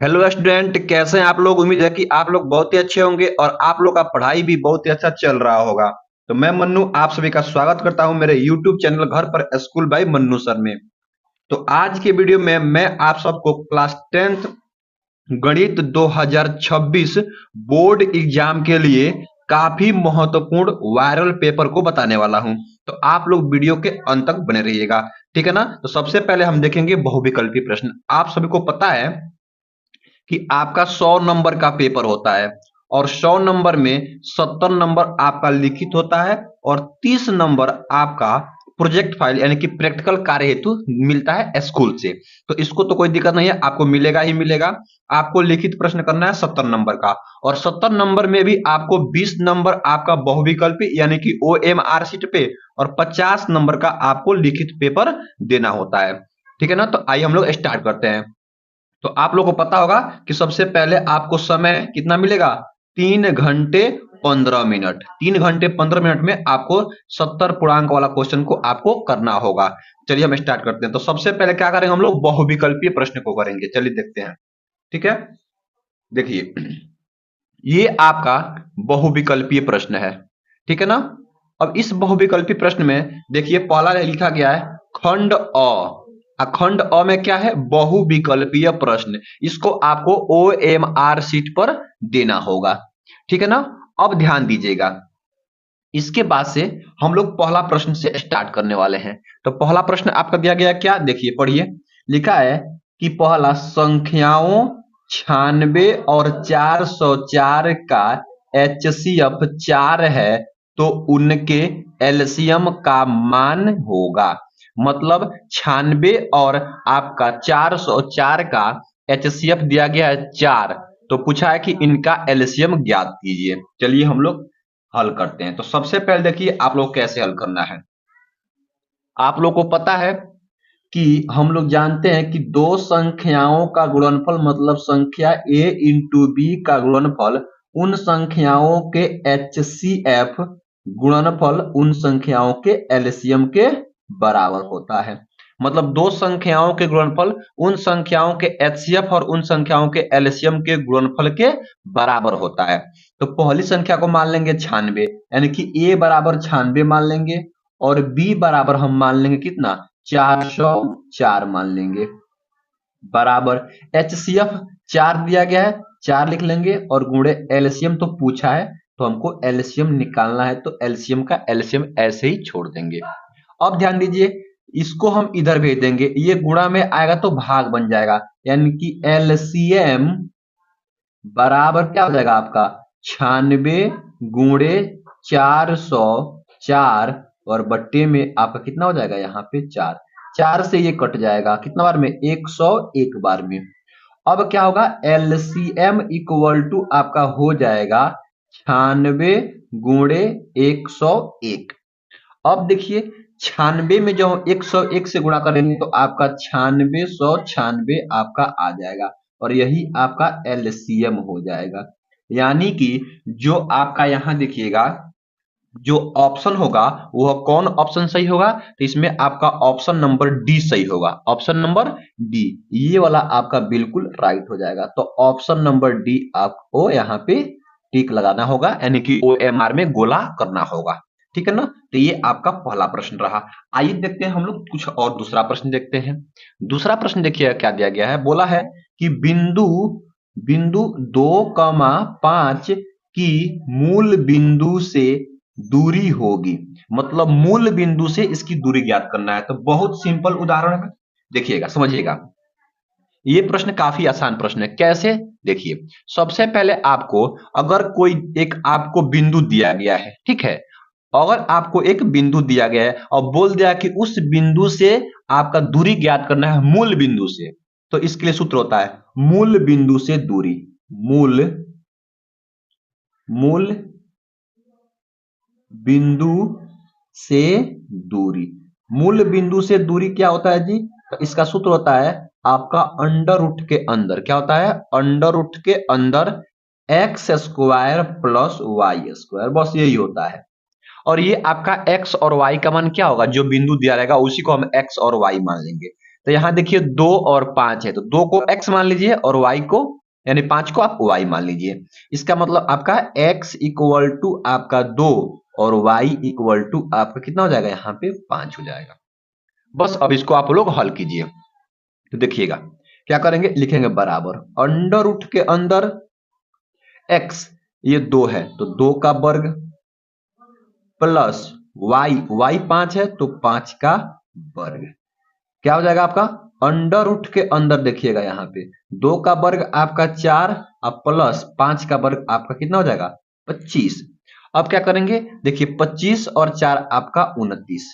Hello student, कैसे हैं आप लोग। उम्मीद है कि आप लोग बहुत ही अच्छे होंगे और आप लोग का पढ़ाई भी बहुत ही अच्छा चल रहा होगा। तो मैं मन्नू आप सभी का स्वागत करता हूं मेरे यूट्यूब चैनल घर पर स्कूल बाय मन्नू सर में। तो आज के वीडियो में मैं आप सबको क्लास 10th गणित 2026 बोर्ड एग्जाम के लिए काफी महत्वपूर्ण वायरल पेपर को बताने वाला हूं। तो आप लोग वीडियो के अंत तक बने रहिएगा, ठीक है ना। तो सबसे पहले हम देखेंगे बहुविकल्पी प्रश्न। आप सभी को पता है कि आपका 100 नंबर का पेपर होता है और 100 नंबर में 70 नंबर आपका लिखित होता है और 30 नंबर आपका प्रोजेक्ट फाइल यानी कि प्रैक्टिकल कार्य हेतु मिलता है स्कूल से। तो इसको तो कोई दिक्कत नहीं है, आपको मिलेगा ही मिलेगा। आपको लिखित प्रश्न करना है 70 नंबर का और 70 नंबर में भी आपको 20 नंबर आपका बहुविकल्पी यानी कि OMR शीट पे और 50 नंबर का आपको लिखित पेपर देना होता है, ठीक है ना। तो आइए हम लोग स्टार्ट करते हैं। तो आप लोगों को पता होगा कि सबसे पहले आपको समय कितना मिलेगा, 3 घंटे 15 मिनट। 3 घंटे 15 मिनट में आपको 70 पूर्णांक वाला क्वेश्चन को आपको करना होगा। चलिए हम स्टार्ट करते हैं। तो सबसे पहले क्या करेंगे, हम लोग बहुविकल्पीय प्रश्न को करेंगे। चलिए देखते हैं, ठीक है। देखिए, ये आपका बहुविकल्पीय प्रश्न है, ठीक है ना। अब इस बहुविकल्पीय प्रश्न में देखिए पहला लिखा गया है खंड खंड अ में क्या है, बहुविकल्पीय प्रश्न। इसको आपको OMR शीट पर देना होगा, ठीक है ना। अब ध्यान दीजिएगा, इसके बाद से हम लोग पहला प्रश्न से स्टार्ट करने वाले हैं। तो पहला प्रश्न आपका दिया गया क्या, देखिए पढ़िए। लिखा है कि पहला संख्याओं 96 और 404 का HCF 4 है तो उनके एलसीएम का मान होगा। मतलब 96 और आपका 404 का HCF दिया गया है 4, तो पूछा है कि इनका एलसीएम ज्ञात कीजिए। चलिए हम लोग हल करते हैं। तो सबसे पहले देखिए आप लोग कैसे हल करना है। आप लोग को पता है कि हम लोग जानते हैं कि दो संख्याओं का गुणनफल मतलब संख्या a इंटू बी का गुणनफल उन संख्याओं के HCF गुणनफल उन संख्याओं के एलसीएम के बराबर होता है। मतलब दो संख्याओं के गुणनफल उन संख्याओं के HCF और उन संख्याओं के एलसीएम के गुणनफल के बराबर होता है। तो पहली संख्या को मान लेंगे 96 यानी कि a बराबर 96 मान लेंगे और b बराबर हम मान लेंगे कितना, 404 मान लेंगे, बराबर HCF 4 दिया गया है 4 लिख लेंगे और गुणे एलसीएम तो पूछा है तो हमको एलसीएम निकालना है, तो एलसीएम का एलसीएम ऐसे ही छोड़ देंगे। अब ध्यान दीजिए, इसको हम इधर भेज देंगे, ये गुणा में आएगा तो भाग बन जाएगा, यानी कि एलसीएम बराबर क्या हो जाएगा आपका 96 गुणे 404 और बट्टे में आपका कितना हो जाएगा यहाँ पे 4। 4 से ये कट जाएगा कितना बार में, 101 बार में। अब क्या होगा, एलसीएम इक्वल टू आपका हो जाएगा 96 गुणे 101। अब देखिए 96 में जब हम 101 से गुणा करेंगे तो आपका 9696 आपका आ जाएगा और यही आपका एलसीएम हो जाएगा। यानी कि जो आपका यहां देखिएगा जो ऑप्शन होगा वह कौन ऑप्शन सही होगा, तो इसमें आपका ऑप्शन नंबर डी सही होगा। ऑप्शन नंबर डी ये वाला आपका बिल्कुल राइट हो जाएगा। तो ऑप्शन नंबर डी आपको यहाँ पे टिक लगाना होगा यानी कि OMR में गोला करना होगा, ठीक है ना। तो ये आपका पहला प्रश्न रहा। आइए देखते हैं हम लोग कुछ और दूसरा प्रश्न देखते हैं। दूसरा प्रश्न देखिए क्या दिया गया है, बोला है कि बिंदु बिंदु 2,5 की मूल बिंदु से दूरी होगी। मतलब मूल बिंदु से इसकी दूरी ज्ञात करना है। तो बहुत सिंपल उदाहरण है, देखिएगा समझिएगा। ये प्रश्न काफी आसान प्रश्न है। कैसे, देखिए सबसे पहले आपको अगर कोई एक आपको बिंदु दिया गया है, ठीक है। अगर आपको एक बिंदु दिया गया है और बोल दिया कि उस बिंदु से आपका दूरी ज्ञात करना है मूल बिंदु से, तो इसके लिए सूत्र होता है मूल बिंदु से दूरी। मूल मूल बिंदु से दूरी। मूल बिंदु से दूरी क्या होता है जी, तो इसका सूत्र होता है आपका अंडर रूट के अंदर, क्या होता है अंडर रूट के अंदर x square plus y square, बस यही होता है। और ये आपका एक्स और वाई का मान क्या होगा, जो बिंदु दिया रहेगा उसी को हम एक्स और वाई मान लेंगे। तो यहाँ देखिए 2 और 5 है, तो 2 को x मान लीजिए और y को, यानी 5 को आप y मान लीजिए। इसका मतलब आपका x इक्वल टू आपका 2 और y इक्वल टू आपका कितना हो जाएगा, यहाँ पे 5 हो जाएगा। बस अब इसको आप लोग हल कीजिए। तो देखिएगा क्या करेंगे, लिखेंगे बराबर अंडर रूट के अंदर x, ये 2 है तो 2 का वर्ग प्लस y 5 है तो 5 का वर्ग, क्या हो जाएगा आपका अंडर रूट के अंदर, देखिएगा यहाँ पे 2 का वर्ग आपका 4 और प्लस 5 का वर्ग आपका कितना हो जाएगा 25। अब क्या करेंगे, देखिए 25 और 4 आपका 29,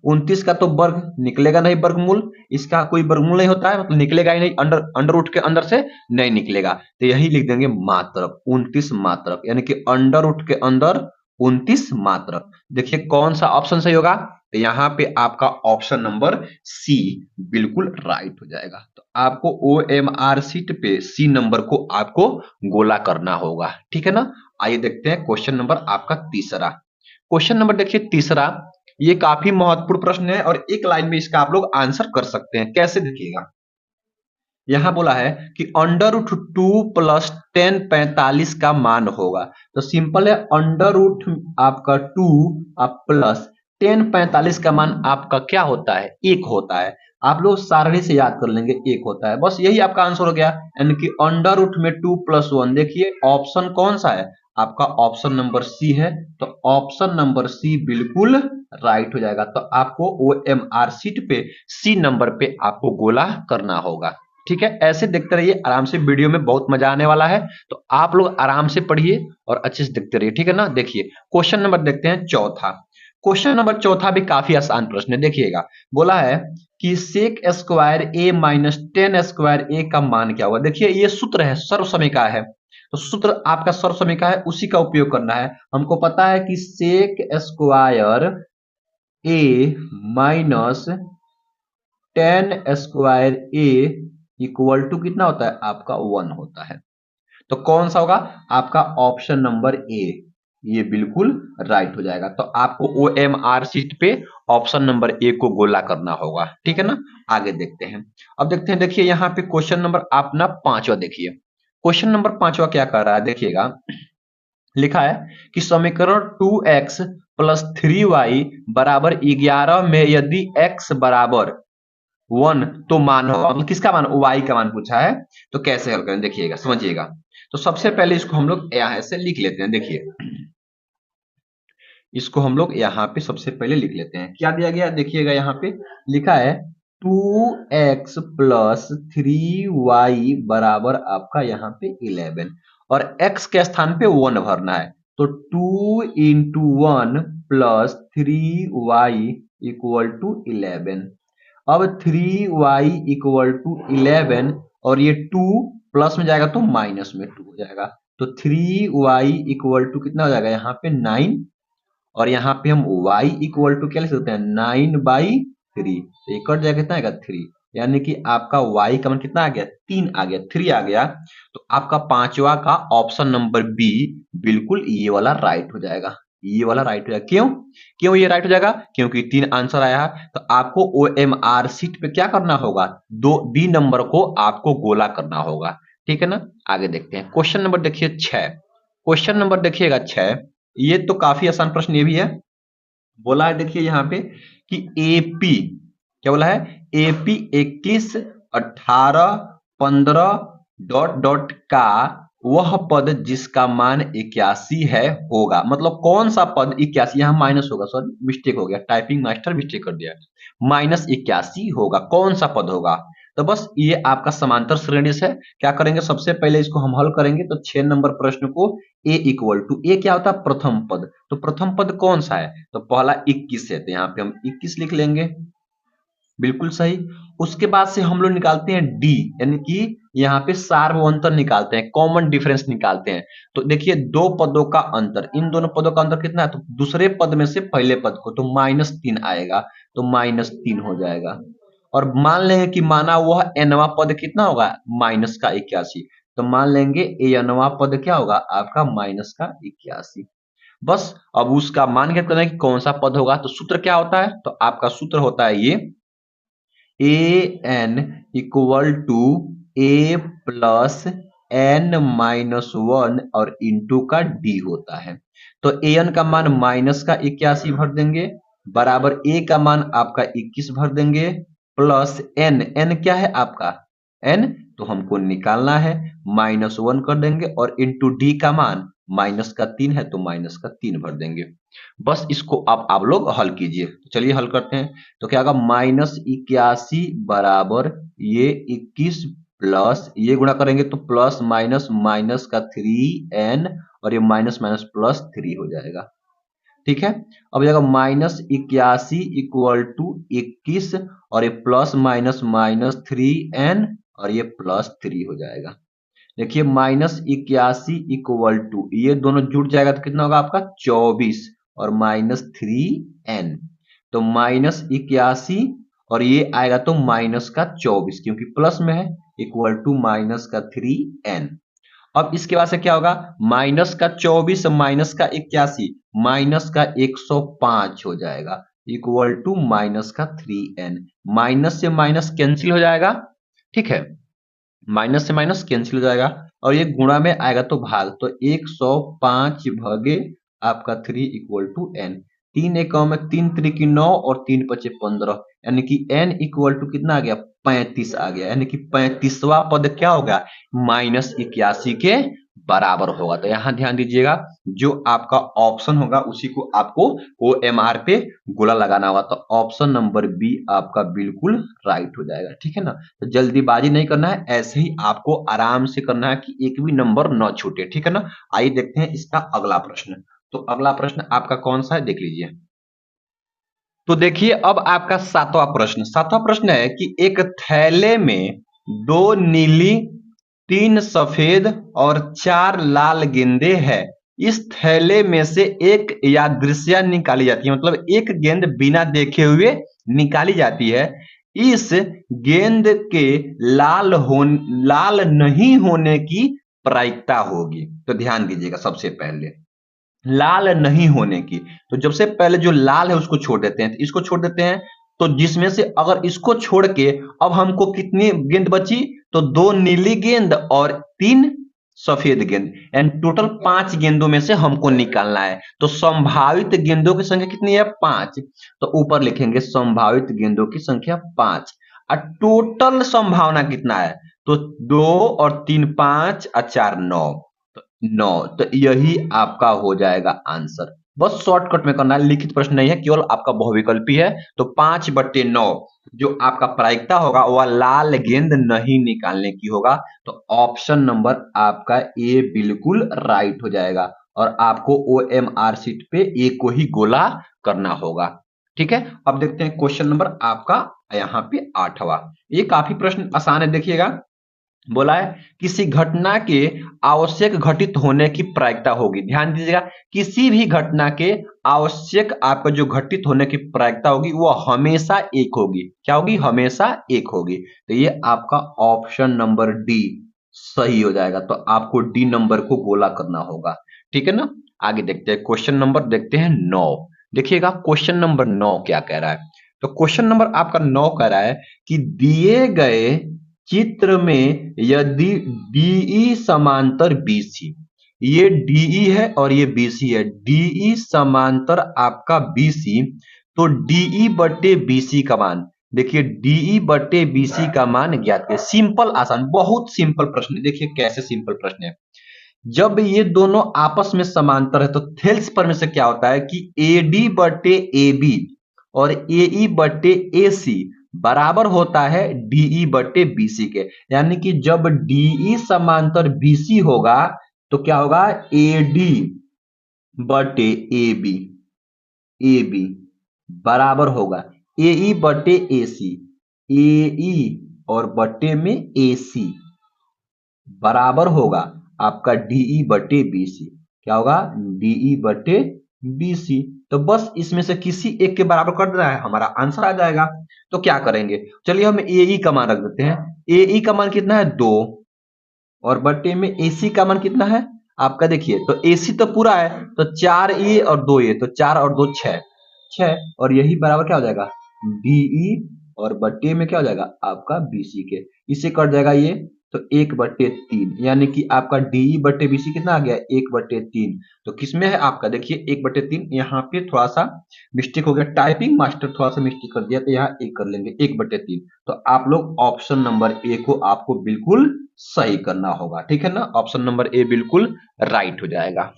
29 का तो वर्ग निकलेगा नहीं, वर्गमूल इसका कोई वर्गमूल नहीं होता है, मतलब निकलेगा ही नहीं, अंडर अंडर रूट के अंदर से नहीं निकलेगा, तो यही लिख देंगे मात्रक, 29 मात्रक, यानी कि अंडर रूट के अंदर 29 मात्रक। देखिए कौन सा ऑप्शन सही होगा, तो यहाँ पे आपका ऑप्शन नंबर सी बिल्कुल राइट हो जाएगा। तो आपको OMR शीट पे सी नंबर को आपको गोला करना होगा, ठीक है ना। आइए देखते हैं क्वेश्चन नंबर आपका तीसरा। क्वेश्चन नंबर देखिए तीसरा, ये काफी महत्वपूर्ण प्रश्न है और एक लाइन में इसका आप लोग आंसर कर सकते हैं। कैसे, देखिएगा यहां बोला है कि अंडर रूट 2 प्लस 10 45 का मान होगा। तो सिंपल है, अंडर रूट आपका 2 प्लस 10 45 का मान आपका क्या होता है, 1 होता है। आप लोग सारणी से याद कर लेंगे, 1 होता है, बस यही आपका आंसर हो गया। यानी कि अंडर रूट में 2 प्लस 1, देखिए ऑप्शन कौन सा है आपका, ऑप्शन नंबर सी है। तो ऑप्शन नंबर सी बिल्कुल राइट हो जाएगा। तो आपको OMR शीट पे सी नंबर पे आपको गोला करना होगा, ठीक है। ऐसे देखते रहिए आराम से, वीडियो में बहुत मजा आने वाला है, तो आप लोग आराम से पढ़िए और अच्छे से देखते रहिए, ठीक है ना। देखिए क्वेश्चन नंबर देखते हैं चौथा। क्वेश्चन नंबर चौथा भी काफी आसान प्रश्न है। देखिएगा बोला है कि sec square A minus 10 square ए का मान क्या होगा। देखिए ये सूत्र है, सर्वसमीका है, तो सूत्र आपका सर्वसमीका है, उसी का उपयोग करना है। हमको पता है कि sec square A minus 10 square A equal to कितना होता है आपका 1 होता है। तो कौन सा होगा आपका ऑप्शन नंबर ए, ये बिल्कुल राइट हो जाएगा। तो आपको OMR शीट पे ऑप्शन नंबर ए को गोला करना होगा, ठीक है ना। आगे देखते हैं, अब देखते हैं, देखिए यहाँ पे क्वेश्चन नंबर अपना पांचवा देखिए। क्वेश्चन नंबर पांचवा क्या कर रहा है, देखिएगा लिखा है कि समीकरण 2x प्लस 3y बराबर 11 में यदि x बराबर 1 तो मान होगा, मतलब किसका मान, y का मान पूछा है। तो कैसे हल करें, देखिएगा समझिएगा। तो सबसे पहले इसको हम लोग यहाँ से लिख लेते हैं। देखिए इसको हम लोग यहाँ पे सबसे पहले लिख लेते हैं, क्या दिया गया देखिएगा, यहाँ पे लिखा है 2x प्लस 3y बराबर आपका यहाँ पे 11 और x के स्थान पे 1 भरना है। तो 2 into 1 plus 3y equal to 11। अब 3y इक्वल टू 11 और ये 2 प्लस में जाएगा तो माइनस में 2 हो जाएगा। तो 3y इक्वल टू कितना हो जाएगा यहाँ पे 9, और यहाँ पे हम y इक्वल टू क्या लिख सकते हैं 9/3। तो ये कट जाएगा, कितना आएगा 3, यानी कि आपका y का मान कितना आ गया 3 आ गया, 3 आ गया। तो आपका पांचवा का ऑप्शन नंबर बी बिल्कुल ये वाला राइट हो जाएगा, ये वाला राइट हो जाएगा। क्यों क्यों ये राइट हो जाएगा, क्योंकि 3 आंसर आया है। तो आपको OMR शीट पे क्या करना होगा, दो डी नंबर को आपको गोला करना होगा, ठीक है ना। आगे देखते हैं क्वेश्चन नंबर देखिए 6। क्वेश्चन नंबर देखिएगा 6, ये तो काफी आसान प्रश्न ये भी है। बोला है देखिए यहाँ पे कि एपी, क्या बोला है, एपी 21 18 15 डॉट डॉट का वह पद जिसका मान 81 है होगा। मतलब कौन सा पद 81, यहाँ माइनस होगा, सॉरी मिस्टेक हो गया, टाइपिंग मास्टर मिस्टेक कर दिया, -81 होगा, कौन सा पद होगा। तो बस ये आपका समांतर श्रेणी है। क्या करेंगे, सबसे पहले इसको हम हल करेंगे। तो 6 नंबर प्रश्न को ए इक्वल टू, ए क्या होता है प्रथम पद, तो प्रथम पद कौन सा है, तो पहला 21 है, तो यहाँ पे हम 21 लिख लेंगे, बिल्कुल सही। उसके बाद से हम लोग निकालते हैं डी, यानी कि यहाँ पे सार्वअंतर निकालते हैं, कॉमन डिफरेंस निकालते हैं। तो देखिए दो पदों का अंतर, इन दोनों पदों का अंतर कितना है, तो दूसरे पद में से पहले पद को, तो -3 आएगा, तो -3 हो जाएगा। और मान लेंगे कि माना वह एनवा पद कितना होगा -81, तो मान लेंगे एनवा पद क्या होगा आपका -81। बस अब उसका मान ज्ञात करना है कि कौन सा पद होगा। तो सूत्र क्या होता है, तो आपका सूत्र होता है ये A N equal to A plus N minus one और इंटू का डी होता है। तो ए एन का मान माइनस का 81 भर देंगे, बराबर ए का मान आपका 21 भर देंगे, प्लस एन, एन क्या है आपका एन, तो हमको निकालना है, माइनस वन कर देंगे और इंटू डी का मान माइनस का 3 है तो माइनस का 3 भर देंगे। बस इसको आप लोग हल कीजिए। तो चलिए हल करते हैं। तो क्या होगा, -81 बराबर ये 21 प्लस ये गुणा करेंगे तो प्लस माइनस माइनस का 3n और ये माइनस माइनस प्लस 3 हो जाएगा। ठीक है, अब जाएगा -81 इक्वल टू 21 और ये प्लस माइनस माइनस 3n और ये प्लस 3 हो जाएगा। देखिए -81 इक्वल टू ये दोनों जुड़ जाएगा तो कितना होगा आपका 24 और -3n, तो -81 और ये आएगा तो माइनस का 24 क्योंकि प्लस में है, इक्वल टू माइनस का 3n। अब इसके बाद से क्या होगा, माइनस का 24 माइनस का 81 माइनस का 105 हो जाएगा, इक्वल टू माइनस का 3n। माइनस से माइनस कैंसिल हो जाएगा, ठीक है, माइनस से माइनस कैंसिल हो जाएगा और ये गुणा में आएगा तो भाग, तो 105 भागे आपका 3 इक्वल टू n। 3 एकम में 3 त्रिकी 9 और 3 पचे 15, यानी कि n इक्वल टू कितना आ गया 35 आ गया, यानी कि 35वां पद क्या होगा -81 के बराबर होगा। तो यहां ध्यान दीजिएगा, जो आपका ऑप्शन होगा उसी को आपको OMR पे गोला लगाना होगा। तो ऑप्शन नंबर बी आपका बिल्कुल राइट हो जाएगा। ठीक है ना, तो जल्दीबाजी नहीं करना है, ऐसे ही आपको आराम से करना है कि एक भी नंबर न छूटे। ठीक है ना, आइए देखते हैं इसका अगला प्रश्न। तो अगला प्रश्न आपका कौन सा है देख लीजिए। तो देखिए अब आपका सातवां प्रश्न है कि एक थैले में 2 नीली, 3 सफेद और 4 लाल गेंदे हैं। इस थैले में से एक यादृच्छिक निकाली जाती है, मतलब एक गेंद बिना देखे हुए निकाली जाती है। इस गेंद के लाल नहीं होने की प्रायिकता होगी। तो ध्यान दीजिएगा, सबसे पहले लाल नहीं होने की, तो सबसे पहले जो लाल है उसको छोड़ देते हैं, तो इसको छोड़ देते हैं, तो जिसमें से अगर इसको छोड़ के अब हमको कितनी गेंद बची, तो 2 नीली गेंद और 3 सफेद गेंद, एंड टोटल 5 गेंदों में से हमको निकालना है। तो संभावित गेंदों की संख्या कितनी है 5, तो ऊपर लिखेंगे संभावित गेंदों की संख्या 5 और टोटल संभावना कितना है, तो 2 और 3 5 और 4 9, 9, तो यही आपका हो जाएगा आंसर। बस शॉर्टकट में करना है, लिखित प्रश्न नहीं है, केवल आपका बहुविकल्पी है। तो 5/9 जो आपका प्रायिकता होगा वह लाल गेंद नहीं निकालने की होगा। तो ऑप्शन नंबर आपका ए बिल्कुल राइट हो जाएगा और आपको OMR शीट पे ए को ही गोला करना होगा। ठीक है, अब देखते हैं क्वेश्चन नंबर आपका यहाँ पे 8वां। ये काफी प्रश्न आसान है, देखिएगा। बोला है किसी घटना के आवश्यक घटित होने की प्रायिकता होगी। ध्यान दीजिएगा, किसी भी घटना के आवश्यक आपका जो घटित होने की प्रायिकता होगी वो हमेशा एक होगी। क्या होगी, हमेशा एक होगी। तो ये आपका ऑप्शन नंबर डी सही हो जाएगा। तो आपको डी नंबर को गोला करना होगा। ठीक है ना, आगे देखते हैं क्वेश्चन नंबर, देखते हैं 9। देखिएगा क्वेश्चन नंबर 9 क्या कह रहा है। तो क्वेश्चन नंबर आपका 9 कह रहा है कि दिए गए चित्र में यदि DE समांतर BC, ये DE है और ये BC है, DE समांतर आपका BC, तो DE बटे BC का मान, देखिए DE बटे BC का मान ज्ञात करें। सिंपल आसान, बहुत सिंपल प्रश्न। देखिए कैसे सिंपल प्रश्न है, जब ये दोनों आपस में समांतर है तो थेल्स पर में से क्या होता है कि AD बटे AB और AE बटे AC बराबर होता है DE बटे BC के। यानी कि जब DE समांतर BC होगा तो क्या होगा, AD बटे AB बराबर होगा AE बटे AC, AE और बटे में AC बराबर होगा आपका DE बटे BC। क्या होगा, DE बटे BC। तो बस इसमें से किसी एक के बराबर कर देना है, हमारा आंसर आ जाएगा। तो क्या करेंगे, चलिए हम AE का मान रख देते हैं। AE का मान कितना है 2 और बटे में AC का मान कितना है आपका, देखिए तो AC तो पूरा है, तो 4A और 2A, तो 4 और 2 6, और यही बराबर क्या हो जाएगा DE और बट्टे में क्या हो जाएगा आपका बीसी के, इससे कट जाएगा ये, तो 1/3 यानी कि आपका डी बट्टे बीसी कितना आ गया 1/3। तो किसमें है आपका देखिए 1/3, यहाँ पे थोड़ा सा मिस्टेक हो गया, टाइपिंग मास्टर थोड़ा सा मिस्टेक कर दिया, तो यहाँ एक कर लेंगे 1/3। तो आप लोग ऑप्शन नंबर ए को आपको बिल्कुल सही करना होगा, ठीक है ना, ऑप्शन नंबर ए बिल्कुल राइट हो जाएगा।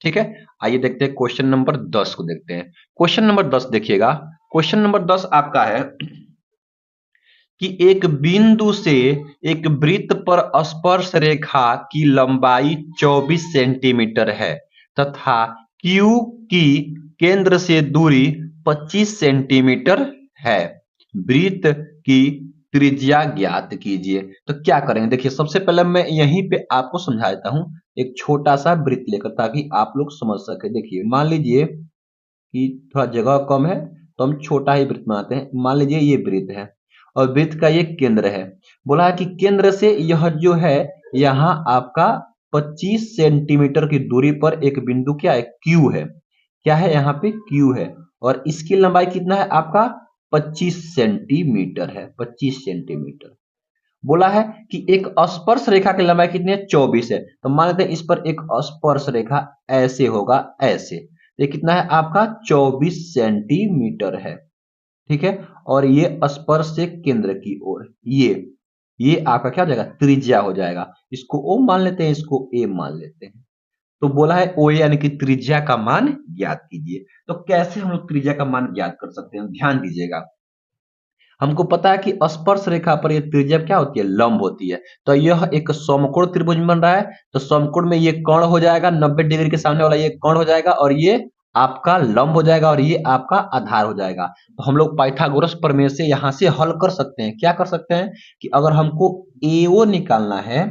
ठीक है, आइए देखते हैं क्वेश्चन नंबर 10 को देखते हैं। क्वेश्चन नंबर 10 देखिएगा, क्वेश्चन नंबर 10 आपका है कि एक बिंदु से एक वृत्त पर स्पर्श रेखा की लंबाई 24 सेंटीमीटर है तथा Q की केंद्र से दूरी 25 सेंटीमीटर है। वृत्त की त्रिज्या ज्ञात कीजिए। तो क्या करेंगे देखिए, सबसे पहले मैं यहीं पे आपको समझा देता हूं एक छोटा सा वृत्त लेकर, ताकि आप लोग समझ सके। देखिए मान लीजिए कि थोड़ा जगह कम है तो हम छोटा ही वृत्त बनाते हैं। मान लीजिए ये वृत्त है और वृत्त का ये केंद्र है, बोला है कि केंद्र से यह जो है यहाँ आपका 25 सेंटीमीटर की दूरी पर एक बिंदु क्या है क्यू है, क्या है यहाँ पे क्यू है, और इसकी लंबाई कितना है आपका 25 सेंटीमीटर है, 25 सेंटीमीटर। बोला है कि एक स्पर्श रेखा की लंबाई कितनी है 24 है, तो मान लेते हैं इस पर एक स्पर्श रेखा ऐसे होगा, ऐसे, ये कितना है आपका 24 सेंटीमीटर है, ठीक है। और ये स्पर्श से केंद्र की ओर ये आपका क्या हो जाएगा त्रिज्या हो जाएगा, इसको ओ मान लेते हैं, इसको ए मान लेते हैं। तो बोला है ओ यानी कि त्रिज्या का मान ज्ञात कीजिए। तो कैसे हम लोग त्रिज्या का मान ज्ञात कर सकते हैं, ध्यान दीजिएगा। हमको पता है कि स्पर्श रेखा पर ये त्रिज्या क्या होती है लंब होती है, तो यह एक समकोण त्रिभुज बन रहा है, तो समकोण में ये कोण हो जाएगा 90 डिग्री के सामने वाला ये कोण हो जाएगा, और ये आपका लंब हो जाएगा, और ये आपका आधार हो जाएगा। तो हम लोग पाइथागोरस प्रमेय से यहां से हल कर सकते हैं, क्या कर सकते हैं कि अगर हमको एओ निकालना है,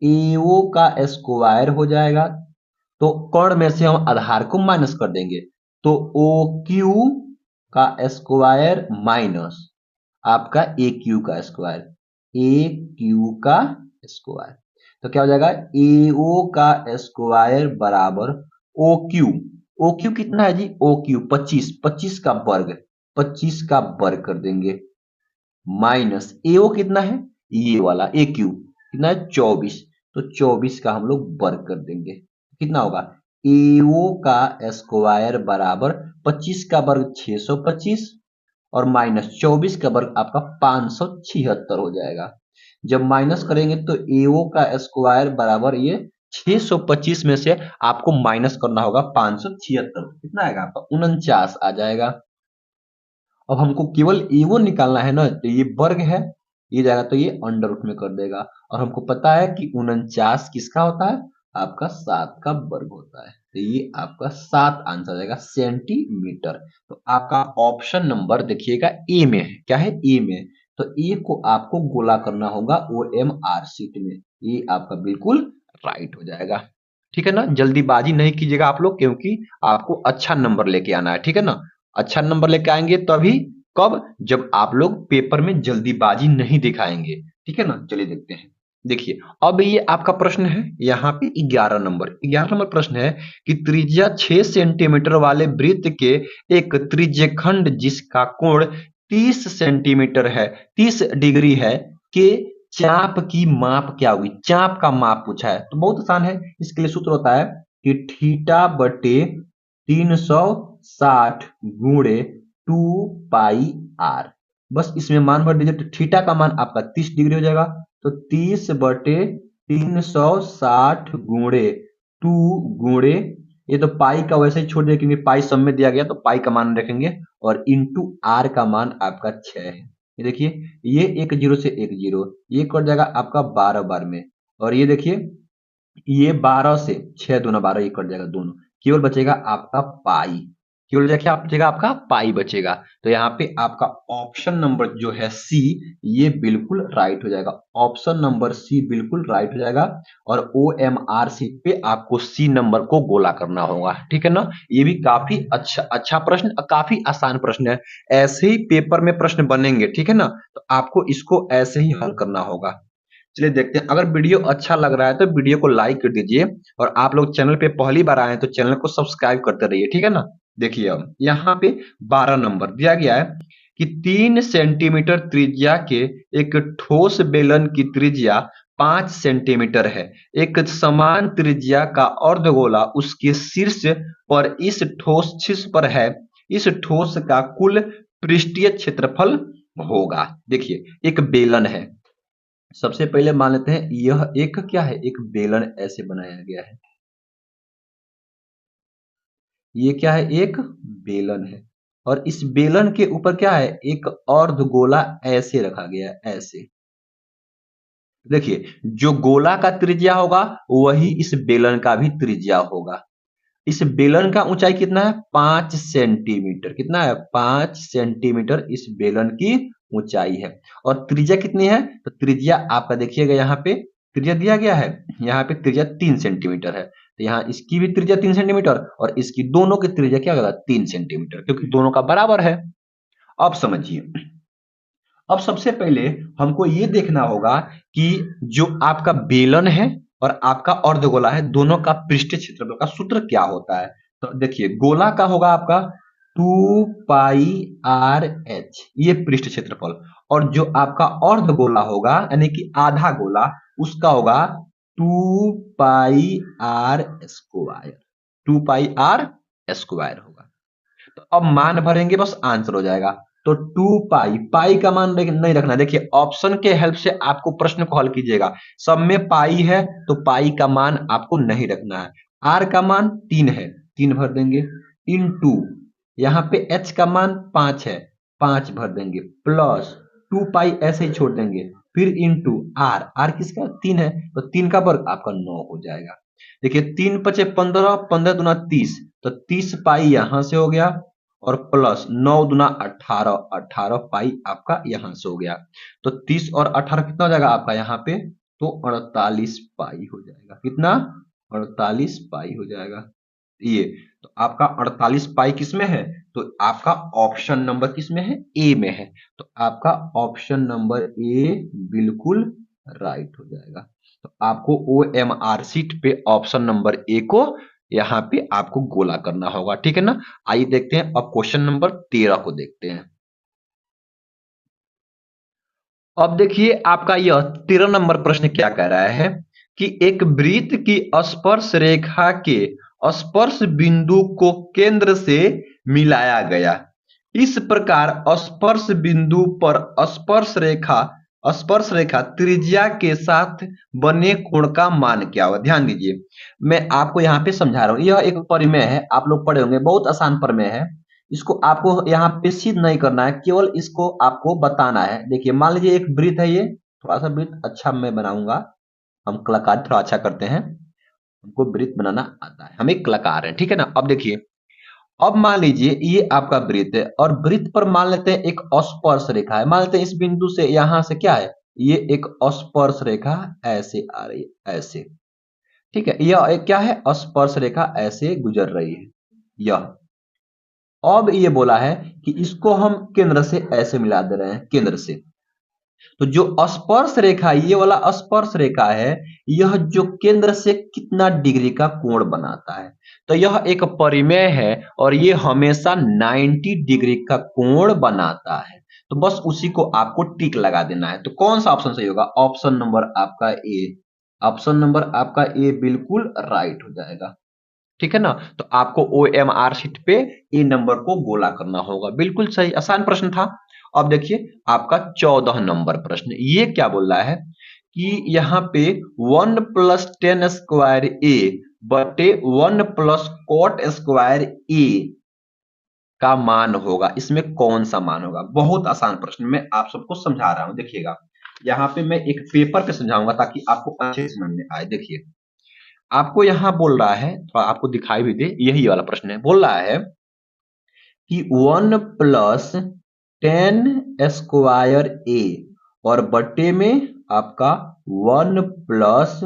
एओ का स्क्वायर हो जाएगा, तो कोण में से हम आधार को माइनस कर देंगे, तो ओ क्यू का स्क्वायर माइनस आपका ए क्यू का स्क्वायर, ए क्यू का स्क्वायर, तो क्या हो जाएगा ए ओ का स्क्वायर बराबर ओ क्यू। ओ क्यू कितना है जी ओ क्यू 25, 25 का वर्ग, 25 का वर्ग कर देंगे, माइनस एओ कितना है ये वाला ए क्यू कितना है 24, तो 24 का हम लोग वर्ग कर देंगे, कितना होगा एओ का स्क्वायर बराबर 25 का वर्ग 625 और माइनस 24 का वर्ग आपका 576 हो जाएगा। जब माइनस करेंगे तो एओ का स्क्वायर बराबर ये 625 में से आपको माइनस करना होगा 576, कितना आएगा आपका 49 आ जाएगा। अब हमको केवल एओ निकालना है ना, तो ये वर्ग है, ये जाएगा तो ये अंडर रूट में कर देगा, और हमको पता है कि 49 किसका होता है आपका 7 का वर्ग होता है, तो ये आपका 7 आंसर आ जाएगा सेंटीमीटर। तो आपका ऑप्शन नंबर देखिएगा ए में है, क्या है ए में, तो ए को आपको गोला करना होगा OMR शीट में, ये आपका बिल्कुल राइट हो जाएगा। ठीक है ना, जल्दीबाजी नहीं कीजिएगा आप लोग, क्योंकि आपको अच्छा नंबर लेके आना है, ठीक है ना। अच्छा नंबर लेके आएंगे तभी, कब, जब आप लोग पेपर में जल्दीबाजी नहीं दिखाएंगे, ठीक है ना। चलिए देखते हैं, देखिए अब ये आपका प्रश्न है यहाँ पे 11 नंबर प्रश्न है कि त्रिज्या 6 सेंटीमीटर वाले वृत्त के एक त्रिज्यखंड जिसका कोण 30 सेंटीमीटर है, 30 डिग्री है, के चाप की माप क्या होगी, चाप का माप पूछा है। तो बहुत आसान है, इसके लिए सूत्र होता है कि थीटा बटे 360 गुणे 2 पाई आर, बस इसमें मान भर दीजिए, तो थीटा का मान आपका 30 डिग्री हो जाएगा, तो 30 बटे 360 गुणे 2 गुणे, ये तो पाई का वैसे ही छोड़ दिया क्योंकि पाई सब में दिया गया, तो पाई का मान रखेंगे, और इंटू आर का मान आपका 6 है। ये देखिए ये एक जीरो से एक जीरो, ये कट जाएगा आपका 12 बार में, और ये देखिए ये 12 से 6 दूना 12, ये कट जाएगा दोनों, केवल बचेगा आपका पाई, केवल क्या बचेगा आपका पाई बचेगा। तो यहाँ पे आपका ऑप्शन नंबर जो है सी, ये बिल्कुल राइट हो जाएगा, ऑप्शन नंबर सी बिल्कुल राइट हो जाएगा, और OMR शीट पे आपको सी नंबर को गोला करना होगा, ठीक है ना। ये भी काफी अच्छा प्रश्न, काफी आसान प्रश्न है, ऐसे ही पेपर में प्रश्न बनेंगे, ठीक है ना, तो आपको इसको ऐसे ही हल करना होगा। चलिए देखते हैं, अगर वीडियो अच्छा लग रहा है तो वीडियो को लाइक कर दीजिए, और आप लोग चैनल पे पहली बार आए हैं तो चैनल को सब्सक्राइब करते रहिए, ठीक है ना। देखिए अब यहाँ पे 12 नंबर दिया गया है कि 3 सेंटीमीटर त्रिज्या के एक ठोस बेलन की त्रिज्या 5 सेंटीमीटर है। एक समान त्रिज्या का अर्धगोला उसके शीर्ष पर इस ठोस शीर्ष पर है। इस ठोस का कुल पृष्ठीय क्षेत्रफल होगा। देखिए एक बेलन है। सबसे पहले मान लेते हैं यह एक क्या है, एक बेलन ऐसे बनाया गया है। ये क्या है, एक बेलन है और इस बेलन के ऊपर क्या है, एक अर्धगोला ऐसे रखा गया है, ऐसे। देखिए जो गोला का त्रिज्या होगा वही इस बेलन का भी त्रिज्या होगा। इस बेलन का ऊंचाई कितना है, 5 सेंटीमीटर। कितना है, 5 सेंटीमीटर इस बेलन की ऊंचाई है। और त्रिज्या कितनी है, तो त्रिज्या आपका देखिएगा यहाँ पे त्रिज्या दिया गया है, यहाँ पे त्रिज्या 3 सेंटीमीटर है। तो यहाँ इसकी भी त्रिज्या 3 सेंटीमीटर और इसकी दोनों की त्रिज्या क्या होगा, 3 सेंटीमीटर, क्योंकि दोनों का बराबर है। अब समझिए, अब सबसे पहले हमको ये देखना होगा कि जो आपका बेलन है और आपका अर्धगोला है, दोनों का पृष्ठीय क्षेत्रफल का सूत्र क्या होता है। तो देखिए गोला का होगा आपका 2 पाई आर एच, ये पृष्ठ क्षेत्रफल। और जो आपका अर्धगोला होगा यानी कि आधा गोला, उसका होगा 2 pi R square. 2 pi R square होगा। तो अब मान भरेंगे, बस आंसर हो जाएगा। तो 2 पाई, पाई का मान नहीं रखना। देखिए ऑप्शन के हेल्प से आपको प्रश्न को हल कीजिएगा। सब में पाई है तो पाई का मान आपको नहीं रखना है। आर का मान 3 है, 3 भर देंगे, इनटू यहाँ पे एच का मान 5 है, 5 भर देंगे, प्लस 2 पाई ऐसे ही छोड़ देंगे, फिर इनटू आर, आर किसका 3 है, तो 3 का वर्ग आपका 9 हो जाएगा। देखिए 3 पचे 15, 15 दूना 30, तो 30 पाई यहां से हो गया और प्लस 9 दूना 18, 18 पाई आपका यहां से हो गया। तो 30 और 18 कितना हो जाएगा आपका यहाँ पे, तो 48 पाई हो जाएगा। कितना, 48 पाई हो जाएगा। ये तो आपका 48 पाई किस में है, तो आपका ऑप्शन नंबर किस में है, ए में है। तो आपका ऑप्शन नंबर ए बिल्कुल राइट हो जाएगा। तो आपको OMR शीट पे ऑप्शन नंबर ए को यहाँ पे आपको गोला करना होगा, ठीक है ना। आइए देखते हैं अब क्वेश्चन नंबर 13 को देखते हैं। अब देखिए आपका यह 13 नंबर प्रश्न क्या कह रहा है कि एक वृत्त की स्पर्श रेखा के स्पर्श बिंदु को केंद्र से मिलाया गया। इस प्रकार स्पर्श बिंदु पर स्पर्श रेखा त्रिज्या के साथ बने कोण का मान क्या होगा। ध्यान दीजिए, मैं आपको यहाँ पे समझा रहा हूँ। यह एक परिमेय है, आप लोग पढ़े होंगे, बहुत आसान परिमेय है। इसको आपको यहाँ पे सिद्ध नहीं करना है, केवल इसको आपको बताना है। देखिए मान लीजिए एक वृत्त है, ये थोड़ा सा वृत्त अच्छा मैं बनाऊंगा, हम कलाकार थोड़ा अच्छा करते हैं, हमको वृत्त बनाना आता है, हम एक कलाकार हैं, ठीक है ना। अब देखिए, अब मान लीजिए ये आपका वृत्त है और वृत्त पर मान लेते हैं एक स्पर्श रेखा है। मान लेते हैं इस बिंदु से यहां से क्या है, ये एक स्पर्श रेखा ऐसे आ रही है, ऐसे, ठीक है। यह एक क्या है, स्पर्श रेखा ऐसे गुजर रही है यह। अब ये बोला है कि इसको हम केंद्र से ऐसे मिला दे रहे हैं, केंद्र से। तो जो स्पर्श रेखा, ये वाला स्पर्श रेखा है, यह जो केंद्र से कितना डिग्री का कोण बनाता है। तो यह एक परिमेय है और ये हमेशा 90 डिग्री का कोण बनाता है। तो बस उसी को आपको टिक लगा देना है। तो कौन सा ऑप्शन सही होगा, ऑप्शन नंबर आपका ए। ऑप्शन नंबर आपका ए बिल्कुल राइट हो जाएगा, ठीक है ना। तो आपको OMR शीट पे ए नंबर को गोला करना होगा, बिल्कुल सही, आसान प्रश्न था। अब देखिए आपका 14 नंबर प्रश्न, ये क्या बोल रहा है कि यहाँ पे 1 + tan स्क्वायर ए बटे 1 + cot स्क्वायर ए का मान होगा। इसमें कौन सा मान होगा, बहुत आसान प्रश्न, मैं आप सबको समझा रहा हूं। देखिएगा यहाँ पे मैं एक पेपर पे समझाऊंगा ताकि आपको अच्छे समझ में आए। देखिए आपको यहाँ बोल रहा है, थोड़ा आपको दिखाई भी दे, यही वाला प्रश्न है। बोल रहा है कि 1 + tan स्क्वायर ए और बटे में आपका 1 +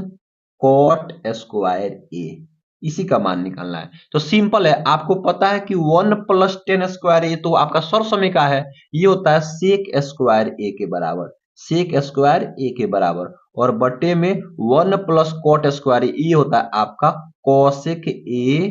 cot स्क्वायर ए, इसी का मान निकालना है। तो सिंपल है, आपको पता है कि 1 + tan स्क्वायर ए तो आपका सर्वसमय का है, ये होता है sec स्क्वायर ए के बराबर, sec स्क्वायर ए के बराबर, और बटे में 1 + cot स्क्वायर ये होता है आपका cosec ए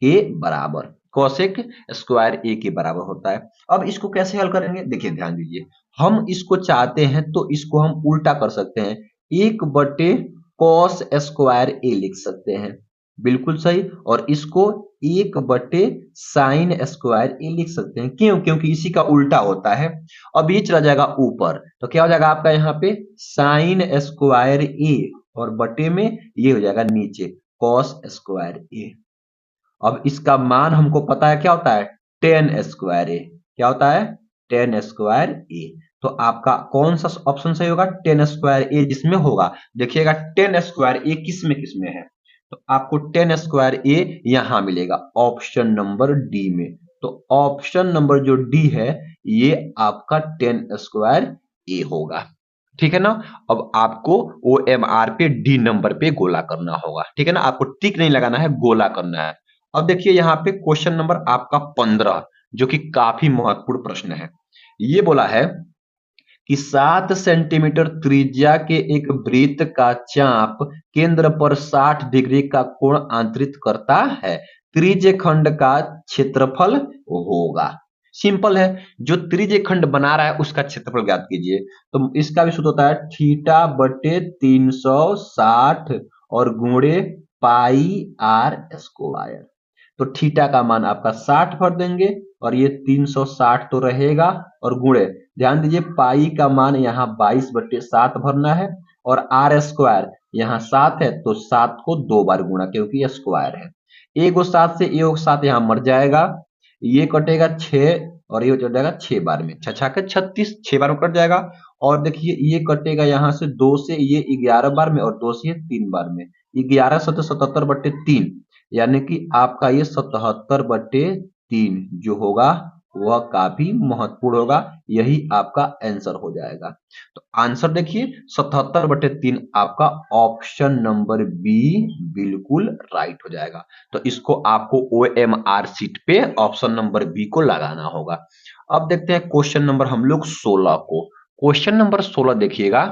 के बराबर। कोसेक स्क्वायर ए के बराबर होता है। अब इसको कैसे हल करेंगे, देखिए ध्यान दीजिए, हम इसको चाहते हैं तो इसको हम उल्टा कर सकते हैं, 1/कॉस स्क्वायर ए लिख सकते हैं, बिल्कुल सही। और इसको 1/साइन स्क्वायर ए लिख सकते हैं, क्यों, क्योंकि इसी का उल्टा होता है। अब ये चला जाएगा ऊपर, तो क्या हो जाएगा आपका यहाँ पे साइन स्क्वायर ए, और बटे में ये हो जाएगा नीचे कॉस स्क्वायर ए। अब इसका मान हमको पता है क्या होता है, टेन स्क्वायर ए। क्या होता है, टेन स्क्वायर ए। तो आपका कौन सा ऑप्शन सही होगा, टेन स्क्वायर ए जिसमें होगा। देखिएगा टेन स्क्वायर ए किस में है, तो आपको टेन स्क्वायर ए यहां मिलेगा ऑप्शन नंबर डी में। तो ऑप्शन नंबर जो डी है ये आपका टेन स्क्वायर ए होगा, ठीक है ना। अब आपको ओ एम आर पे डी नंबर पे गोला करना होगा, ठीक है ना, आपको टिक नहीं लगाना है, गोला करना है। अब देखिए यहाँ पे क्वेश्चन नंबर आपका 15, जो कि काफी महत्वपूर्ण प्रश्न है। ये बोला है कि 7 सेंटीमीटर त्रिज्या के एक वृत्त का चाप केंद्र पर 60 डिग्री का कोण आंतरित करता है, त्रिज्य खंड का क्षेत्रफल होगा। सिंपल है, जो त्रिज्य खंड बना रहा है उसका क्षेत्रफल ज्ञात कीजिए। तो इसका भी सूत्र होता है थीटा बटे 360 और गुणे पाई आर स्क्वायर। तो थीटा का मान आपका 60 भर देंगे और ये 360 तो रहेगा, और गुणे ध्यान दीजिए पाई का मान यहाँ 22/7 भरना है, और आर स्क्वायर यहाँ 7 है तो 7 को 2 बार गुणा, क्योंकि ये स्क्वायर है। एगो 7 से एगो 7 यहाँ मर जाएगा, ये कटेगा 6 और ये कट जाएगा 6 बार में, 6 के 36, 6 बार में कट जाएगा। और देखिए ये कटेगा यहाँ से 2 से ये 11 बार में, और 2 से ये 3 बार में, 11 7 77/3, यानी कि आपका ये 77/3 जो होगा वह काफी महत्वपूर्ण होगा, यही आपका आंसर हो जाएगा। तो आंसर देखिए 77/3 आपका ऑप्शन नंबर बी बिल्कुल राइट हो जाएगा। तो इसको आपको OMR सीट पे ऑप्शन नंबर बी को लगाना होगा। अब देखते हैं क्वेश्चन नंबर हम लोग 16 को। क्वेश्चन नंबर 16 देखिएगा,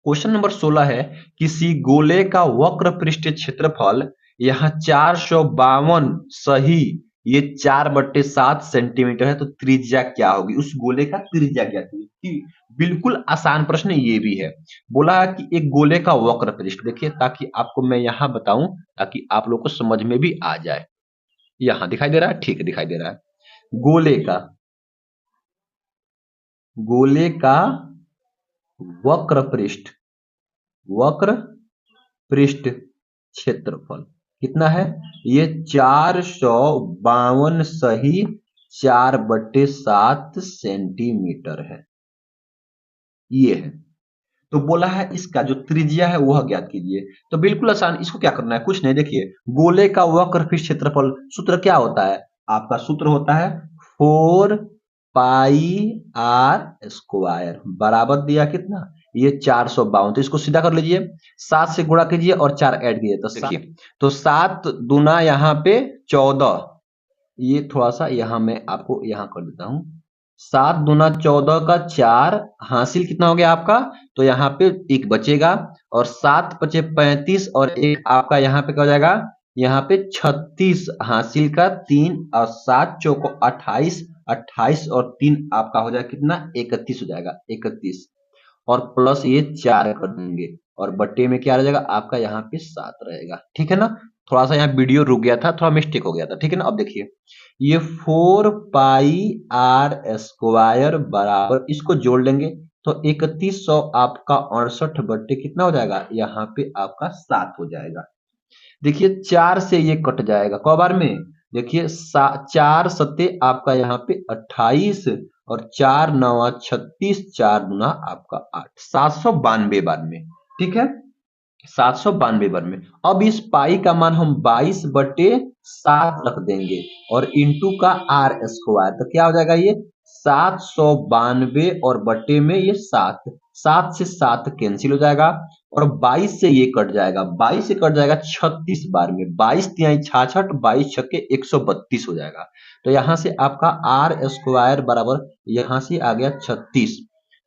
क्वेश्चन नंबर 16 है, किसी गोले का वक्र पृष्ठ क्षेत्रफल यहाँ 452 सही, ये 4/7 सेंटीमीटर है, तो त्रिज्या क्या होगी, उस गोले का त्रिज्या क्या होगी। बिल्कुल आसान प्रश्न ये भी है। बोला कि एक गोले का वक्र पृष्ठ, देखिए ताकि आपको मैं यहां बताऊं ताकि आप लोग को समझ में भी आ जाए। यहां दिखाई दे रहा है, ठीक है दिखाई दे रहा है। गोले का वक्र पृष्ठ क्षेत्रफल कितना है, ये 452 सही 4/7 सेंटीमीटर है, ये है। तो बोला है इसका जो त्रिज्या है वह ज्ञात कीजिए। तो बिल्कुल आसान, इसको क्या करना है, कुछ नहीं, देखिए गोले का वक्र पृष्ठ क्षेत्रफल सूत्र क्या होता है, आपका सूत्र होता है 4 पाई आर स्क्वायर, बराबर दिया कितना, ये 452, तो इसको सीधा कर लीजिए, 7 से गुणा कीजिए और 4 ऐड कीजिए, तो देखिए तो 7 दूना यहाँ पे 14, ये थोड़ा सा यहाँ मैं आपको यहाँ कर देता हूँ, 7 दूना 14 का 4 हासिल कितना हो गया आपका, तो यहाँ पे एक बचेगा, और 7 पचे 35 और एक आपका यहाँ पे क्या हो जाएगा, यहाँ पे 36 हासिल का 3 और 7 चौको 28, 28 और 3 आपका हो जाएगा कितना, 31 हो जाएगा, 31 और प्लस ये 4 कर देंगे, और बट्टे में क्या रह जाएगा आपका यहाँ पे 7 रहेगा, ठीक है ना। थोड़ा सा यहाँ वीडियो रुक गया था, थोड़ा मिस्टेक हो गया था, ठीक है ना। अब देखिए ये 4 पाई आर स्क्वायर बराबर, इसको जोड़ लेंगे तो 3100 आपका 68 बट्टे कितना हो जाएगा, यहाँ पे आपका 7 हो जाएगा। देखिए 4 से ये कट जाएगा क बार में, देखिए 4 सत्ते आपका यहाँ पे 28 और 4 नवा 36, 4 गुना आपका 8, 792 बार में, ठीक है, 792 बार में। अब इस पाई का मान हम 22/7 रख देंगे और इंटू का आर स्क्वायर, तो क्या हो जाएगा ये 792 और बट्टे में ये 7, 7 से 7 कैंसिल हो जाएगा, और 22 से ये कट जाएगा, 22 से कट जाएगा 36 बार में, 22 तिहाई 66, 22 छक्के 132 हो जाएगा। तो यहां से आपका आर स्क्वायर बराबर यहां से आ गया 36,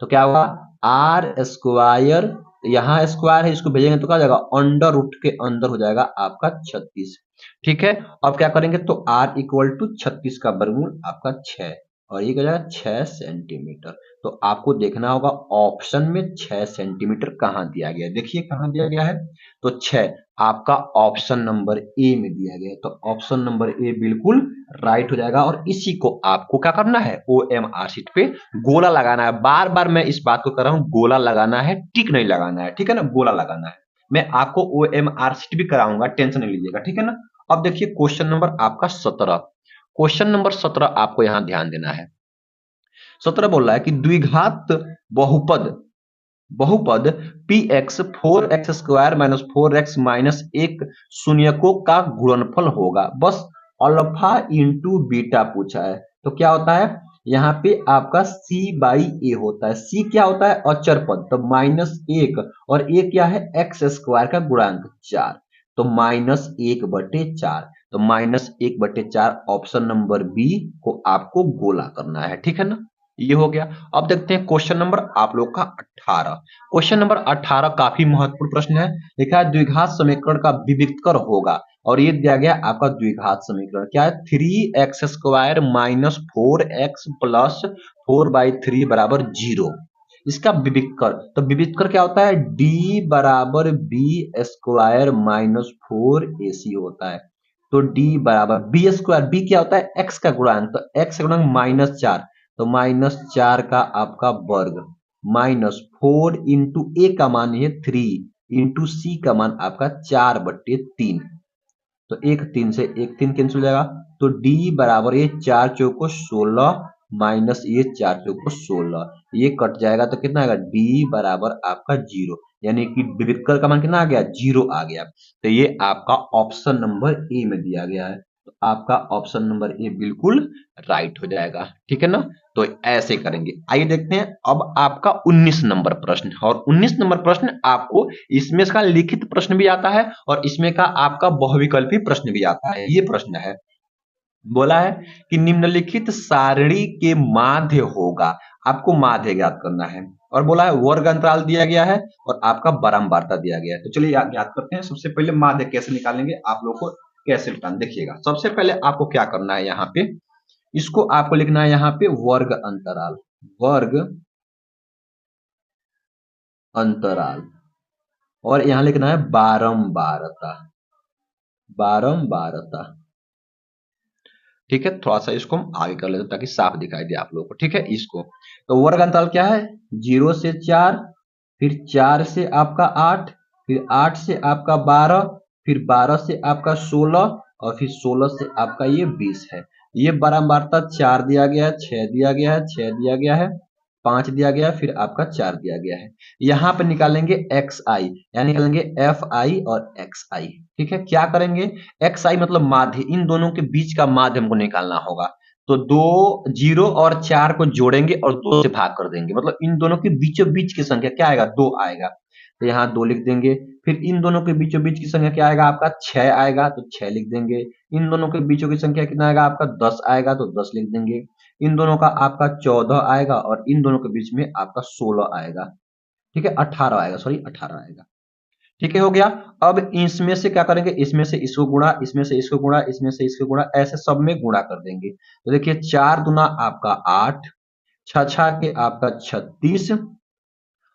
तो क्या होगा आर स्क्वायर तो यहाँ स्क्वायर है, इसको भेजेंगे तो क्या हो जाएगा, अंडर रूट के अंदर हो जाएगा आपका 36। ठीक है, अब क्या करेंगे, तो r इक्वल टू 36 का वर्गमूल आपका 6 और ये क्या हो जाएगा 6 सेंटीमीटर। तो आपको देखना होगा ऑप्शन में 6 सेंटीमीटर कहाँ दिया गया है। देखिए कहाँ दिया गया है, तो 6 आपका ऑप्शन नंबर ए में दिया गया है। तो ऑप्शन नंबर ए बिल्कुल राइट हो जाएगा। और इसी को आपको क्या करना है, OMR शीट पे गोला लगाना है। बार बार मैं इस बात को कर रहा हूँ, गोला लगाना है, टिक नहीं लगाना है, ठीक है ना, गोला लगाना है। मैं आपको OMR शीट भी कराऊंगा, टेंशन नहीं लीजिएगा, ठीक है ना। अब देखिए क्वेश्चन नंबर आपका 17, क्वेश्चन नंबर 17 आपको यहाँ ध्यान देना है। 17 बोल रहा है कि द्विघात बहुपद बहुपद px 4x square minus 4x minus एक शून्यकों का गुणनफल होगा। बस अल्फा इंटू बीटा पूछा है। तो क्या होता है, यहाँ पे आपका c बाई ए होता है। c क्या होता है, अचर पद, तो माइनस एक, और ए क्या है, एक्स स्क्वायर का गुणांक 4, तो माइनस 1/4। तो माइनस 1/4 ऑप्शन नंबर बी को आपको गोला करना है, ठीक है ना। ये हो गया। अब देखते हैं क्वेश्चन नंबर आप लोग का 18। क्वेश्चन नंबर 18 काफी महत्वपूर्ण प्रश्न है। लिखा है द्विघात समीकरण का विविक्तर होगा, और ये दिया गया आपका द्विघात समीकरण क्या है, 3x square minus 4x plus 4/3 बराबर 0। इसका विविक्तर, तो विविक्तर क्या होता है, d बराबर बी स्क्वायर माइनस 4ac होता है। तो d बराबर बी स्क्वायर, बी क्या होता है, x का गुणांक, तो x का गुणांक -4, तो -4 का आपका वर्ग माइनस 4 इंटू ए का मान है 3 इंटू सी का मान आपका 4/3। तो एक 3 से एक 3 कैंसिल हो जाएगा। तो d बराबर ये 4 चौको 16 माइनस ये 4 चौको 16, ये कट जाएगा तो कितना आएगा, d बराबर आपका 0, यानी कि विविक्तर का मान कितना आ गया, 0 आ गया। तो ये आपका ऑप्शन नंबर ए में दिया गया है। तो आपका ऑप्शन नंबर ए बिल्कुल राइट हो जाएगा, ठीक है ना। तो ऐसे करेंगे। आइए देखते हैं अब आपका 19 नंबर प्रश्न, और 19 नंबर प्रश्न आपको इसमें का लिखित प्रश्न भी आता है और इसमें का आपका बहुविकल्पी प्रश्न भी आता है। ये प्रश्न है, बोला है कि निम्नलिखित सारणी के माध्य होगा। आपको माध्य ज्ञात करना है, और बोला है वर्ग अंतराल दिया गया है और आपका बारंबारता दिया गया है। तो चलिए ज्ञात करते हैं। सबसे पहले माध्य कैसे निकालेंगे, आप लोग को कैसे निकालना, देखिएगा। सबसे पहले आपको क्या करना है, यहाँ पे इसको आपको लिखना है यहाँ पे वर्ग अंतराल, वर्ग अंतराल, और यहाँ लिखना है बारंबारता, बारंबारता। ठीक है, थोड़ा सा इसको हम आगे कर लेते हैं ताकि साफ दिखाई दे आप लोगों को। ठीक है, इसको तो वर्ग अंतराल क्या है, 0 से 4, फिर 4 से आपका 8, फिर 8 से आपका 12, फिर 12 से आपका 16, और फिर 16 से आपका ये 20 है। ये बारंबारता 4 दिया गया है, 6 दिया गया है, 6 दिया गया है, 5 दिया गया है, फिर आपका 4 दिया गया है। यहाँ पे निकालेंगे एक्स आई, यानी निकालेंगे एफ आई और एक्स आई। ठीक है, क्या करेंगे, एक्स आई मतलब माध्य, इन दोनों के बीच का माध्य हमको निकालना होगा। तो 2 0 और 4 को जोड़ेंगे और 2 से भाग कर देंगे, मतलब इन दोनों के बीचों बीच की संख्या क्या आएगा, 2 आएगा। तो यहाँ 2 लिख देंगे। फिर इन दोनों के बीचों बीच की संख्या क्या आएगा आपका, 6 आएगा, तो 6 लिख देंगे। इन दोनों के बीचों की संख्या कितना आएगा आपका, 10 आएगा, तो 10 लिख देंगे। इन दोनों का आपका 14 आएगा, और इन दोनों के बीच में आपका 16 आएगा। ठीक है, 18 आएगा, सॉरी 18 आएगा। ठीक है, हो गया। अब इसमें से क्या करेंगे, इसमें से इसको गुणा, इसमें से इसको गुणा, इसमें से इसको गुणा, ऐसे सब में गुणा कर देंगे। तो देखिए 4 दूना आपका 8, 6 6 के आपका 36,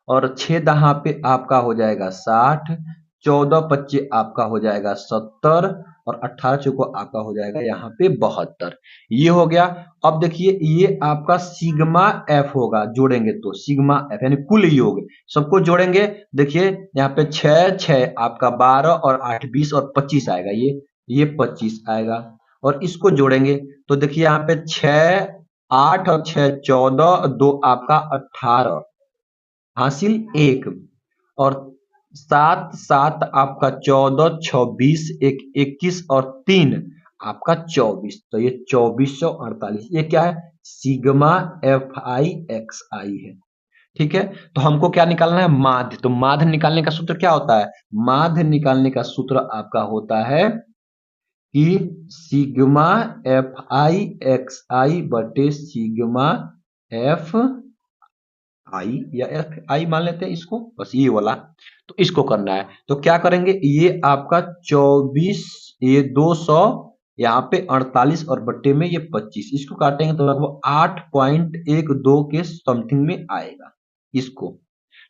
और 6 दहा पे आपका हो जाएगा 60, 14 25 आपका हो जाएगा 70, और 18 चौको आपका हो जाएगा यहाँ पे 72। ये हो गया। अब देखिए ये आपका सिग्मा एफ होगा, जोड़ेंगे तो सिग्मा एफ यानी कुल योग, सबको जोड़ेंगे। देखिए यहाँ पे 6 6 आपका 12 और 8 20 और 25 आएगा, ये 25 आएगा। और इसको जोड़ेंगे तो देखिए यहाँ पे 6 8 और 6 14, 2 आपका 18 हासिल 1, और 7 7 आपका 14, 26 1 21 और 3 आपका 24, तो ये 2448। ये क्या है, सिग्मा एफ आई एक्स आई है। ठीक है, तो हमको क्या निकालना है, माध्य। तो माध्य निकालने का सूत्र क्या होता है, माध्य निकालने का सूत्र आपका होता है कि सिग्मा एफ आई एक्स आई बटे सिग्मा एफ आई या एफ आई मान लेते हैं इसको, बस ये वाला। तो इसको करना है, तो क्या करेंगे, ये आपका 24, ये 200, यहाँ पे 48 और बट्टे में ये 25, इसको काटेंगे तो लगभग 8.12 के समथिंग में आएगा इसको।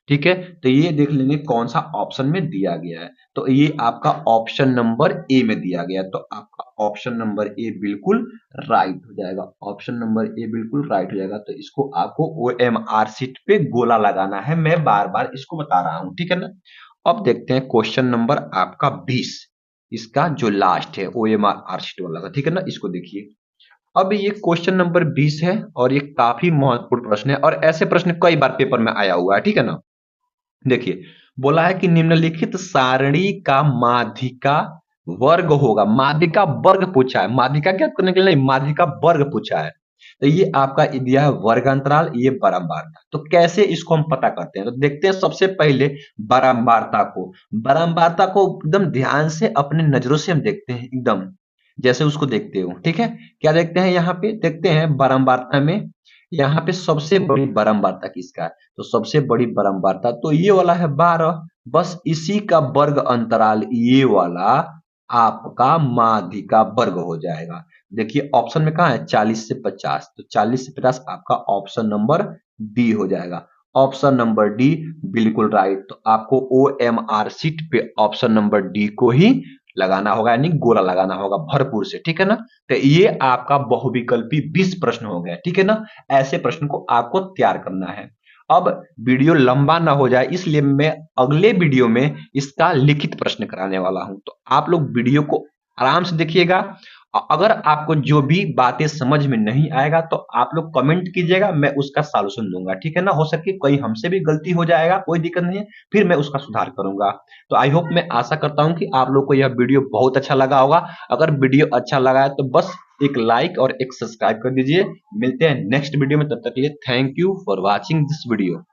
ठीक है, तो ये देख लेंगे कौन सा ऑप्शन में दिया गया है। तो ये आपका ऑप्शन नंबर ए में दिया गया है, तो आपका ऑप्शन नंबर ए बिल्कुल राइट हो जाएगा। ऑप्शन नंबर ए बिल्कुल राइट हो जाएगा। तो इसको आपको ओएमआर शीट पे गोला लगाना है, मैं बार बार इसको बता रहा हूं, ठीक है ना। अब देखते हैं क्वेश्चन नंबर आपका 20, इसका जो लास्ट है ओएमआर शीट वाला का, ठीक है ना। इसको देखिए, अब ये क्वेश्चन नंबर 20 है और ये काफी महत्वपूर्ण प्रश्न है, और ऐसे प्रश्न कई बार पेपर में आया हुआ है, ठीक है ना। देखिए, बोला है कि निम्नलिखित सारणी का माध्यिका वर्ग होगा। माध्यिका वर्ग पूछा है, माध्यिका क्या करने के लिए नहीं, माध्यिका वर्ग पूछा है। तो ये आपका दिया है वर्ग अंतराल, ये बारंबारता। तो कैसे इसको हम पता करते हैं, तो देखते हैं सबसे पहले बारंबारता को। बारंबारता को एकदम ध्यान से अपने नजरों से हम देखते हैं, एकदम जैसे उसको देखते हो, ठीक है। क्या देखते हैं, यहाँ पे देखते हैं बारंबारता में, यहाँ पे सबसे बड़ी बारंबारता किसका है, तो सबसे बड़ी बारंबारता तो ये वाला है 12, बस इसी का वर्ग अंतराल ये वाला आपका माध्यिका वर्ग हो जाएगा। देखिए ऑप्शन में कहा है 40 से 50, तो 40 से 50 आपका ऑप्शन नंबर डी हो जाएगा। ऑप्शन नंबर डी बिल्कुल राइट। तो आपको ओएमआर शीट पे ऑप्शन नंबर डी को ही लगाना होगा, यानी गोला लगाना होगा भरपूर से, ठीक है ना। तो ये आपका बहुविकल्पी 20 प्रश्न हो गया, ठीक है ना। ऐसे प्रश्न को आपको तैयार करना है। अब वीडियो लंबा ना हो जाए, इसलिए मैं अगले वीडियो में इसका लिखित प्रश्न कराने वाला हूं। तो आप लोग वीडियो को आराम से देखिएगा। अगर आपको जो भी बातें समझ में नहीं आएगा तो आप लोग कमेंट कीजिएगा, मैं उसका सॉल्यूशन दूंगा, ठीक है ना। हो सके कहीं हमसे भी गलती हो जाएगा, कोई दिक्कत नहीं है, फिर मैं उसका सुधार करूंगा। तो आई होप, मैं आशा करता हूं कि आप लोग को यह वीडियो बहुत अच्छा लगा होगा। अगर वीडियो अच्छा लगा है तो बस एक लाइक और एक सब्सक्राइब कर दीजिए। मिलते हैं नेक्स्ट वीडियो में, तब तक के लिए thank you for watching this video.